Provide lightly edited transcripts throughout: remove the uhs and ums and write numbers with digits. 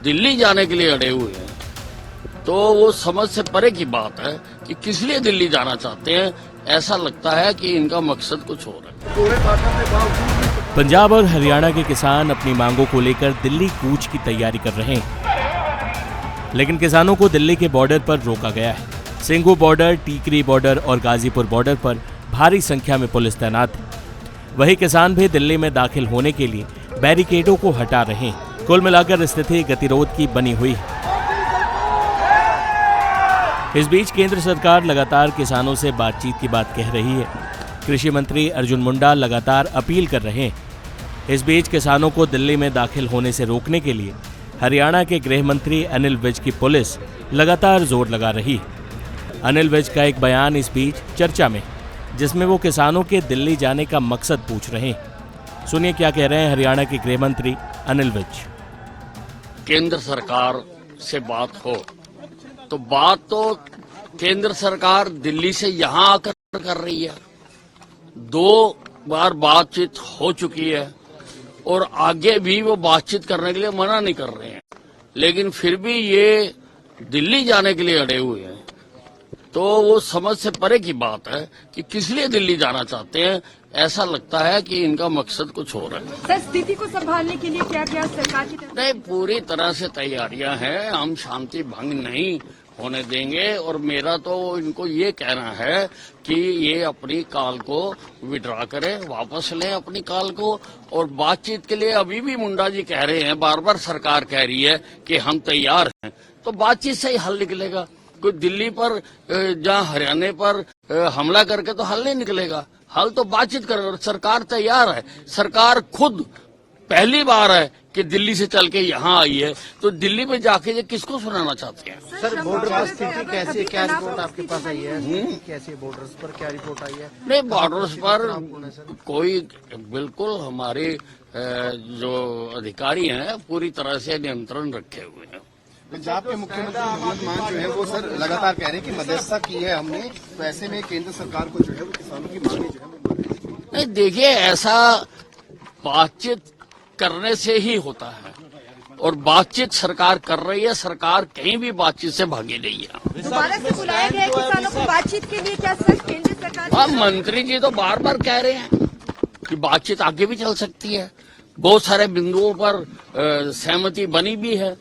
दिल्ली जाने के लिए अड़े हुए हैं, तो वो समझ से परे की बात है कि किस लिए दिल्ली जाना चाहते हैं। ऐसा लगता है कि इनका मकसद कुछ और है। पंजाब और हरियाणा के किसान अपनी मांगों को लेकर दिल्ली कूच की तैयारी कर रहे हैं, लेकिन किसानों को दिल्ली के बॉर्डर पर रोका गया है। सिंघू बॉर्डर, टीकरी बॉर्डर और गाजीपुर बॉर्डर पर भारी संख्या में पुलिस तैनात है। वही किसान भी दिल्ली में दाखिल होने के लिए बैरिकेडों को हटा रहे हैं। कुल मिलाकर स्थिति गतिरोध की बनी हुई है। इस बीच केंद्र सरकार लगातार किसानों से बातचीत की बात कह रही है। कृषि मंत्री अर्जुन मुंडा लगातार अपील कर रहे हैं। इस बीच किसानों को दिल्ली में दाखिल होने से रोकने के लिए हरियाणा के गृह मंत्री अनिल विज की पुलिस लगातार जोर लगा रही है। अनिल विज का एक बयान इस बीच चर्चा में, जिसमें वो किसानों के दिल्ली जाने का मकसद पूछ रहे हैं। सुनिए क्या कह रहे हैं हरियाणा के गृह मंत्री अनिल विज। केंद्र सरकार से बात हो तो बात तो केंद्र सरकार दिल्ली से यहां आकर कर रही है। 2 बार बातचीत हो चुकी है और आगे भी वो बातचीत करने के लिए मना नहीं कर रहे हैं, लेकिन फिर भी ये दिल्ली जाने के लिए अड़े हुए हैं, तो वो समझ से परे की बात है कि किस लिए दिल्ली जाना चाहते हैं। ऐसा लगता है कि इनका मकसद कुछ और है। सर, स्थिति को संभालने के लिए क्या क्या सरकार की तरफ? नहीं, पूरी तरह से तैयारियां हैं। हम शांति भंग नहीं होने देंगे और मेरा तो इनको ये कहना है कि ये अपनी कॉल को विड्रॉ करें, वापस लें अपनी कॉल को। और बातचीत के लिए अभी भी मुंडा जी कह रहे हैं, बार बार सरकार कह रही है कि हम तैयार हैं, तो बातचीत से ही हल निकलेगा। कोई दिल्ली पर जहां हरियाणा पर हमला करके तो हल नहीं निकलेगा। हल तो बातचीत करेगा और सरकार तैयार है। सरकार खुद पहली बार है कि दिल्ली से चल के यहाँ आई है, तो दिल्ली में जाके ये किसको सुनाना चाहते हैं। सर, बॉर्डर पर स्थिति कैसी, क्या रिपोर्ट आपके पास आई है? कैसी बॉर्डर्स पर क्या रिपोर्ट आई है? नहीं, बॉर्डर्स पर कोई बिल्कुल हमारे जो अधिकारी हैं पूरी तरह से नियंत्रण रखे हुए हैं। पंजाब के मुख्यमंत्री भगवंत मान जो है वो सर लगातार कह रहे हैं कि मध्यस्थता की है हमने, तो ऐसे में केंद्र सरकार को जो है वो किसानों की मांगे जो है वो नहीं, देखिए, ऐसा बातचीत करने से ही होता है और बातचीत सरकार कर रही है। सरकार कहीं भी बातचीत से भागी नहीं है। दोबारा से बुलाया गया है किसानों को बातचीत के लिए, क्या सर केंद्र सरकार? हाँ, मंत्री जी तो बार बार कह रहे हैं कि बातचीत आगे भी चल सकती है। बहुत सारे बिंदुओं पर सहमति बनी भी है,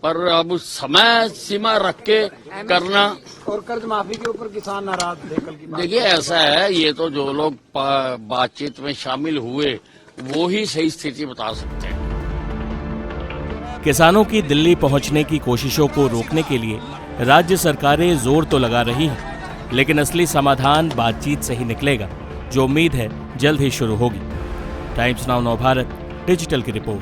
पर अब समय सीमा रख के करना। और कर्ज माफी के ऊपर किसान नाराज थे कल की बात। देखिए, ऐसा है, ये तो जो लोग बातचीत में शामिल हुए वो ही सही स्थिति बता सकते हैं। किसानों की दिल्ली पहुंचने की कोशिशों को रोकने के लिए राज्य सरकारें जोर तो लगा रही हैं, लेकिन असली समाधान बातचीत से ही निकलेगा, जो उम्मीद है जल्द ही शुरू होगी। टाइम्स नाउ नवभारत डिजिटल की रिपोर्ट।